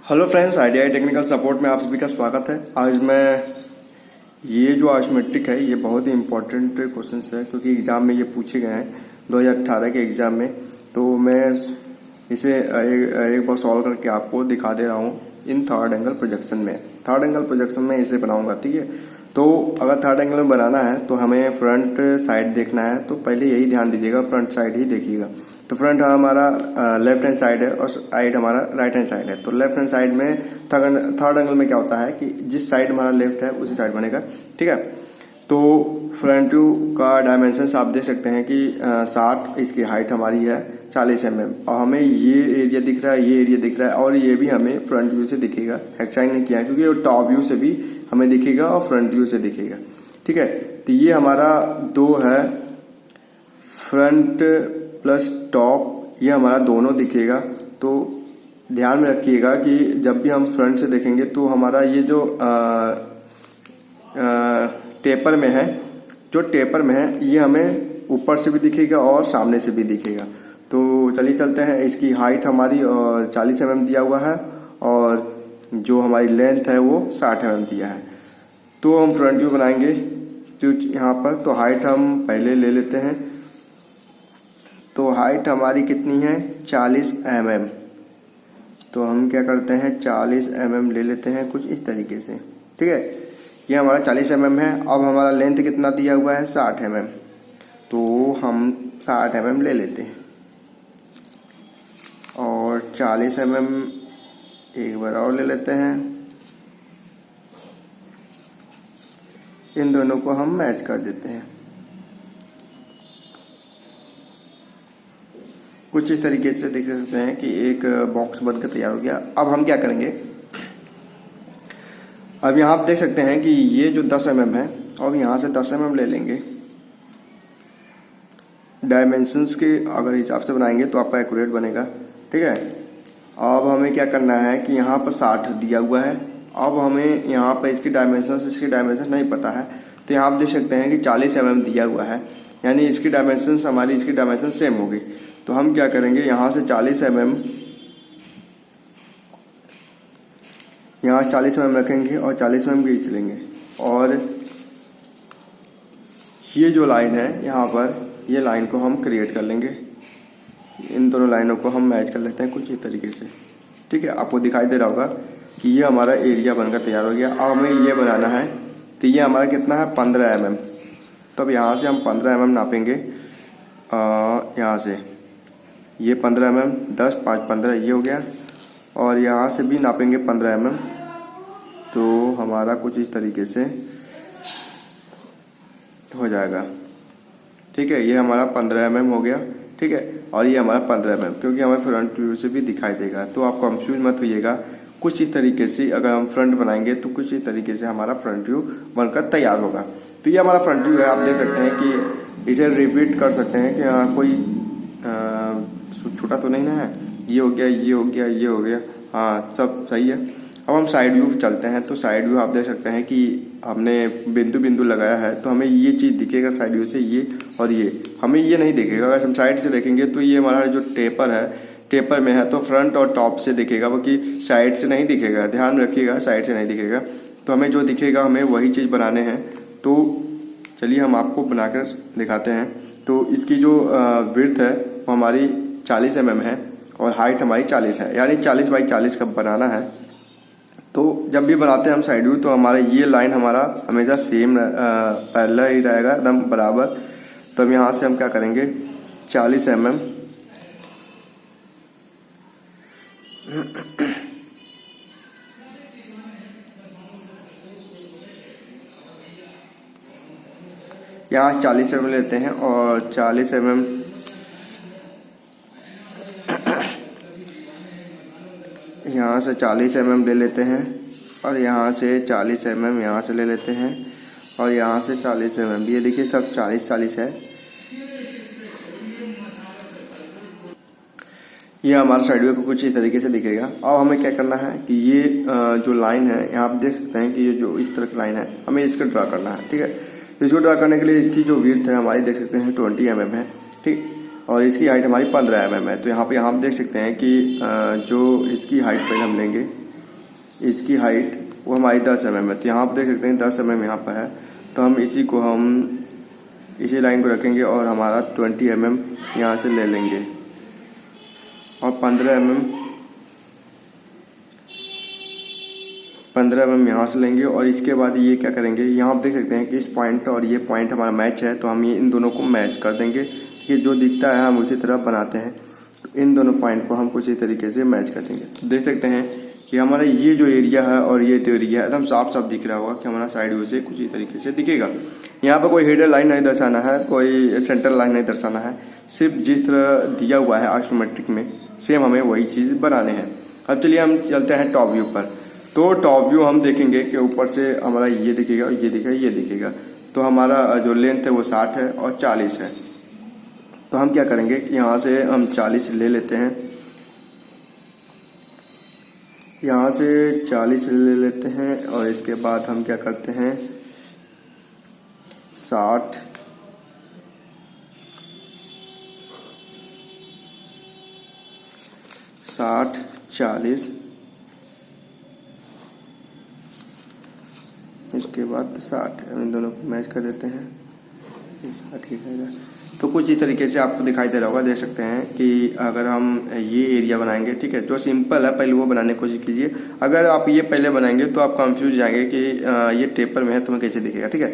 Hello friends, ITI technical support में आप सभी का स्वागत है। आज मैं ये जो आर्चमेट्रिक है ये बहुत ही इम्पोर्टेंट क्वेश्चंस है क्योंकि एग्जाम में ये पूछे गए हैं 2018 के एग्जाम में। तो मैं इसे एक बार सॉल्व करके आपको दिखा दे रहा हूँ इन थर्ड एंगल प्रोजेक्शन में। थर्ड एंगल प्रोजेक्शन में इसे बनाऊंगा, ठीक है। तो अगर थर्ड एंगल में बनाना है तो हमें फ्रंट साइड देखना है, तो पहले यही ध्यान दीजिएगा, फ्रंट साइड ही देखिएगा। तो फ्रंट हमारा लेफ्ट हैंड साइड है और साइड हमारा राइट हैंड साइड है। तो लेफ्ट हैंड साइड में थर्ड एंगल में क्या होता है कि जिस साइड हमारा लेफ्ट है उसी साइड बनेगा, ठीक है। तो फ्रंट व्यू का डायमेंशन आप देख सकते हैं कि 60, इसकी हाइट हमारी है 40 mm और हमें ये एरिया दिख रहा है, ये एरिया दिख रहा है और ये भी हमें फ्रंट व्यू से दिखेगा। एक्सटेंड नहीं किया है क्योंकि टॉप व्यू से भी हमें दिखेगा और फ्रंट व्यू से दिखेगा, ठीक है। तो ये हमारा दो है, फ्रंट प्लस टॉप, ये हमारा दोनों दिखेगा। तो ध्यान में रखिएगा कि जब भी हम फ्रंट से देखेंगे तो हमारा ये जो टेपर में है, जो टेपर में है ये हमें ऊपर से भी दिखेगा और सामने से भी दिखेगा। तो चलिए चलते हैं। इसकी हाइट हमारी 40 mm दिया हुआ है और जो हमारी लेंथ है वो 60 mm दिया है। तो हम फ्रंट व्यू बनाएंगे जो यहाँ पर। तो हाइट हम पहले ले लेते हैं। तो हाइट हमारी कितनी है 40 mm। तो हम क्या करते हैं 40 mm ले लेते हैं कुछ इस तरीके से, ठीक है। ये हमारा 40 mm है। अब हमारा लेंथ कितना दिया हुआ है 60 mm। तो हम 60 mm ले लेते हैं और 40 mm एक बार और ले लेते हैं। इन दोनों को हम मैच कर देते हैं कुछ इस तरीके से। देख सकते हैं कि एक बॉक्स बनकर तैयार हो गया। अब हम क्या करेंगे, अब यहाँ आप देख सकते हैं कि ये जो 10 mm है, अब यहाँ से 10 mm ले लेंगे। डायमेंशंस के अगर हिसाब से बनाएंगे तो आपका एक्यूरेट बनेगा, ठीक है। अब हमें क्या करना है कि यहाँ पर 60 दिया हुआ है। अब हमें यहाँ पर इसकी डायमेंशंस नहीं पता है। तो यहाँ आप देख सकते हैं कि 40 mm दिया हुआ है, यानी इसकी डायमेंशंस हमारी इसकी डायमेंशन सेम होगी। तो हम क्या करेंगे, यहाँ से 40 mm यहाँ 40 mm रखेंगे और 40 mm खींच लेंगे। और ये जो लाइन है यहाँ पर, ये लाइन को हम क्रिएट कर लेंगे। इन दोनों लाइनों को हम मैच कर लेते हैं कुछ इस तरीके से, ठीक है। आपको दिखाई दे रहा होगा कि ये हमारा एरिया बनकर तैयार हो गया। अब हमें ये बनाना है। तो ये हमारा कितना है 15 mm। तब यहाँ से हम 15 mm नापेंगे। यहाँ से ये 15 mm, 10, 5, 15 ये हो गया। और यहाँ से भी नापेंगे 15 mm। तो हमारा कुछ इस तरीके से हो जाएगा, ठीक है। ये हमारा 15 mm हो गया, ठीक है। और ये हमारा 15 mm, क्योंकि हमें फ्रंट व्यू से भी दिखाई देगा। तो आप कंफ्यूज मत होइएगा। कुछ इस तरीके से अगर हम फ्रंट बनाएंगे तो कुछ इस तरीके से हमारा फ्रंट व्यू बनकर तैयार होगा। तो ये हमारा फ्रंट व्यू है। आप देख सकते हैं कि इसे रिपीट कर सकते हैं कि कोई छोटा तो नहीं ना है। ये हो गया, ये हो गया, ये हो गया, हाँ सब सही है। अब हम साइड व्यू चलते हैं। तो साइड व्यू आप देख सकते हैं कि हमने बिंदु बिंदु लगाया है। तो हमें ये चीज़ दिखेगा साइड व्यू से, ये और ये हमें ये नहीं दिखेगा। अगर हम साइड से देखेंगे तो ये हमारा जो टेपर है, टेपर में है तो फ्रंट और टॉप से दिखेगा, बाकी साइड से नहीं दिखेगा। ध्यान रखिएगा, साइड से नहीं दिखेगा। तो हमें जो दिखेगा हमें वही चीज़ बनाने हैं। तो चलिए हम आपको बनाकर दिखाते हैं। तो इसकी जो विड्थ है वो हमारी 40 mm है और हाइट हमारी 40 है, यानी 40 बाई 40 का बनाना है। तो जब भी बनाते हैं हम साइड व्यू तो हमारा ये लाइन हमारा हमेशा सेम पैरेलल ही रहेगा, एकदम बराबर। तो अब यहाँ से हम क्या करेंगे 40 mm यहाँ 40 mm लेते हैं और 40 mm यहाँ से 40 mm ले लेते हैं और यहाँ से 40 mm यहाँ से ले लेते हैं और यहाँ से 40 mm। ये देखिए सब 40-40 है। ये हमारा साइड व्यू को कुछ इस तरीके से दिखेगा। अब हमें क्या करना है कि ये जो लाइन है यहाँ आप देख सकते हैं कि ये जो इस तरह की लाइन है हमें इसको ड्रा करना है, ठीक है। तो इसको ड्रा करने के लिए इसकी जो विड्थ है हमारी देख सकते हैं 20 mm है, ठीक। और इसकी हाइट हमारी 15 mm है। तो यहाँ पे आप देख सकते हैं कि जो इसकी हाइट पहले हम लेंगे इसकी हाइट वो हमारी 10 mm है। तो यहाँ आप देख सकते हैं 10 mm यहाँ पर है, तो हम इसी लाइन को रखेंगे और हमारा 20 mm यहाँ से ले लेंगे और 15 mm यहाँ से लेंगे। और इसके बाद ये क्या करेंगे, यहाँ आप देख सकते हैं कि इस पॉइंट और ये पॉइंट हमारा मैच है, तो हम ये इन दोनों को मैच कर देंगे। ये जो दिखता है हम उसी तरह बनाते हैं, तो इन दोनों पॉइंट को हम कुछ इस तरीके से मैच कर देंगे। देख सकते हैं कि हमारा ये जो एरिया है और ये जो एरिया है एकदम साफ साफ दिख रहा होगा कि हमारा साइड व्यू से कुछ इस तरीके से दिखेगा। यहाँ पर कोई हेडर लाइन नहीं दर्शाना है, कोई सेंटर लाइन नहीं दर्शाना है, सिर्फ जिस तरह दिया हुआ है आइसोमेट्रिक में सेम हमें वही चीज़ बनाने हैं। अब चलिए हम चलते हैं टॉप व्यू पर। तो टॉप व्यू हम देखेंगे कि ऊपर से हमारा ये दिखेगा, ये दिखेगा, ये दिखेगा। तो हमारा जो लेंथ है वो 60 है और 40 है। तो हम क्या करेंगे, यहाँ से हम 40 ले लेते हैं, यहाँ से 40 ले लेते हैं और इसके बाद हम क्या करते हैं 60 40 इसके बाद 60 इन दोनों को मैच कर देते हैं, 60 ही रहेगा। तो कुछ इस तरीके से आपको दिखाई दे रहा होगा। देख सकते हैं कि अगर हम ये एरिया बनाएंगे, ठीक है, जो सिंपल है पहले वो बनाने की कोशिश कीजिए। अगर आप ये पहले बनाएंगे तो आप कंफ्यूज जाएंगे कि ये टेपर में है तो मैं कैसे दिखेगा, ठीक है।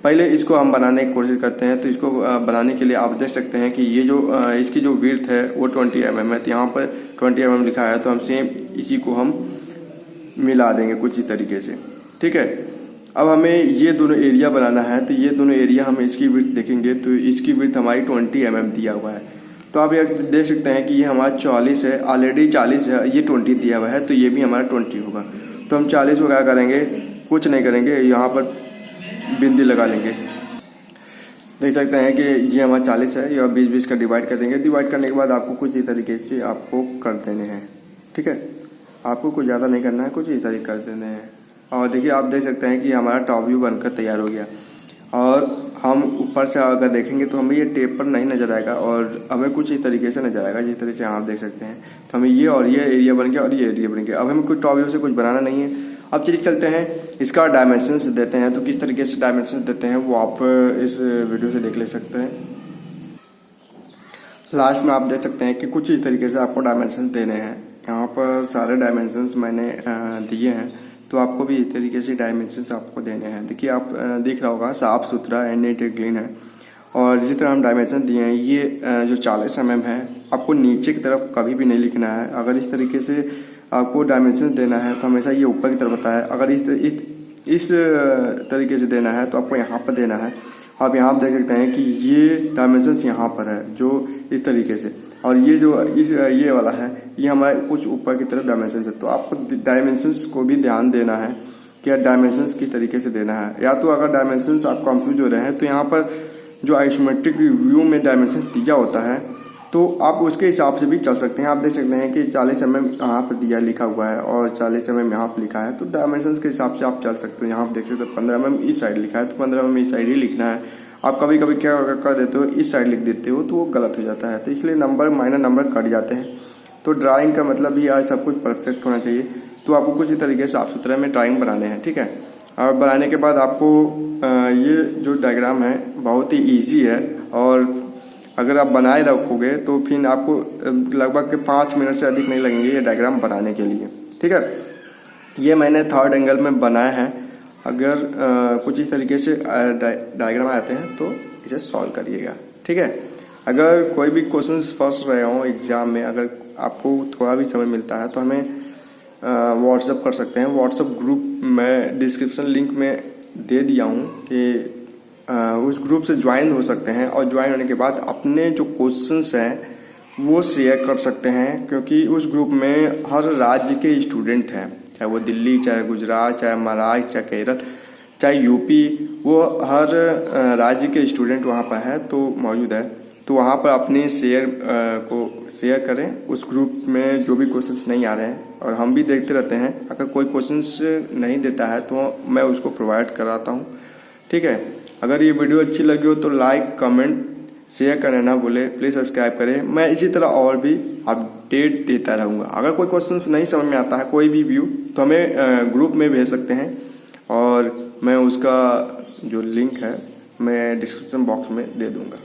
पहले इसको हम बनाने की कोशिश करते हैं। तो इसको बनाने के लिए आप देख सकते हैं कि ये जो इसकी जो विड्थ है वो 20 mm है। तो यहाँ पर 20 mm लिखा है, तो हम सेम इसी को हम मिला देंगे कुछ इस तरीके से, ठीक है। अब हमें ये दोनों एरिया बनाना है, तो ये दोनों एरिया हम इसकी विड्थ देखेंगे तो इसकी विड्थ हमारी 20 mm दिया हुआ है। तो आप ये देख सकते हैं कि ये हमारा 40 है, ऑलरेडी 40 है, ये 20 दिया हुआ है, तो ये भी हमारा 20 होगा। तो हम 40 को क्या करेंगे, कुछ नहीं करेंगे, यहाँ पर बिंदी लगा लेंगे। देख सकते हैं कि ये हमारा 40 है, ये 20-20 का डिवाइड कर देंगे। डिवाइड करने के बाद आपको कुछ इस तरीके से आपको कर देने हैं, ठीक है। आपको कुछ ज़्यादा नहीं करना है, कुछ इस तरीके कर देने हैं। और देखिए आप देख सकते हैं कि हमारा टॉप व्यू बनकर तैयार हो गया। और हम ऊपर से अगर देखेंगे तो हमें ये टेपर नहीं नजर आएगा और हमें कुछ इस तरीके से नजर आएगा, जिस तरीके से आप देख सकते हैं। तो हमें ये और ये एरिया बन गया और ये एरिया बन गया। अब हमें कुछ टॉप व्यू से कुछ बनाना नहीं है। अब चलिए चलते हैं इसका डायमेंशंस देते हैं। तो किस तरीके से डायमेंशंस देते हैं वो आप इस वीडियो से देख ले सकते हैं। लास्ट में आप देख सकते हैं कि कुछ इस तरीके से आपको डायमेंशंस देने हैं। यहाँ पर सारे डायमेंशंस मैंने दिए हैं, तो आपको भी इस तरीके से डायमेंशंस आपको देने हैं। देखिए आप दिख रहा होगा साफ सुथरा एंड नीट एंड क्लीन है। और जिस तरह हम डायमेंशन दिए हैं, ये जो 40 mm है आपको नीचे की तरफ कभी भी नहीं लिखना है। अगर इस तरीके से आपको डायमेंशन देना है तो हमेशा ये ऊपर की तरफ होता है। अगर इस तरीके से देना है तो आपको यहाँ पर देना है। आप यहाँ देख सकते हैं कि ये डायमेंशंस यहाँ पर है जो इस तरीके से, और ये जो ये वाला है ये हमारे कुछ ऊपर की तरफ डायमेंशन है। तो आपको डायमेंशंस को भी ध्यान देना है कि डायमेंशंस किस तरीके से देना है। या तो अगर डायमेंशंस आप कंफ्यूज हो रहे हैं तो यहाँ पर जो आइसोमेट्रिक व्यू में डायमेंशन दिया होता है तो आप उसके हिसाब से भी चल सकते हैं। आप देख सकते हैं कि 40 mm यहाँ पर दिया लिखा हुआ है और 40 mm यहाँ पर लिखा है, तो डायमेंशंस के हिसाब से आप चल सकते हो। यहाँ आप देख सकते हो 15 mm इस साइड लिखा है तो 15 mm इस साइड ही लिखना है। आप कभी कभी क्या कर देते हो, इस साइड लिख देते हो तो वो गलत हो जाता है, तो इसलिए नंबर माइनर नंबर कट जाते हैं। तो ड्राइंग का मतलब ही आज सब कुछ परफेक्ट होना चाहिए। तो आपको कुछ तरीके से साफ सुथरे में ड्राइंग बनाने हैं, ठीक है। और बनाने के बाद आपको ये जो डायग्राम है बहुत ही ईजी है, और अगर आप बनाए रखोगे तो फिर आपको लगभग 5 मिनट से अधिक नहीं लगेंगे ये डायग्राम बनाने के लिए, ठीक है। ये मैंने थर्ड एंगल में बनाया है। अगर कुछ इस तरीके से डायग्राम आते हैं तो इसे सॉल्व करिएगा, ठीक है। अगर कोई भी क्वेश्चंस फंस रहे हो एग्जाम में, अगर आपको थोड़ा भी समय मिलता है तो हमें व्हाट्सअप कर सकते हैं। व्हाट्सअप ग्रुप मैं डिस्क्रिप्शन लिंक में दे दिया हूँ कि उस ग्रुप से ज्वाइन हो सकते हैं, और ज्वाइन होने के बाद अपने जो क्वेश्चंस हैं वो शेयर कर सकते हैं, क्योंकि उस ग्रुप में हर राज्य के स्टूडेंट हैं, चाहे वो दिल्ली, चाहे गुजरात, चाहे महाराष्ट्र, चाहे केरल, चाहे यूपी, वो हर राज्य के स्टूडेंट वहाँ पर है तो मौजूद है। तो वहाँ पर अपने शेयर करें उस ग्रुप में जो भी क्वेश्चंस नहीं आ रहे हैं, और हम भी देखते रहते हैं। अगर कोई क्वेश्चंस नहीं देता है तो मैं उसको प्रोवाइड कराता हूँ, ठीक है। अगर ये वीडियो अच्छी लगी हो तो लाइक, कमेंट, शेयर करना ना भूले, प्लीज़ सब्सक्राइब करें। मैं इसी तरह और भी अपडेट देता रहूँगा। अगर कोई क्वेश्चन नहीं समझ में आता है, कोई भी व्यू, तो हमें ग्रुप में भेज सकते हैं और मैं उसका जो लिंक है मैं डिस्क्रिप्शन बॉक्स में दे दूँगा।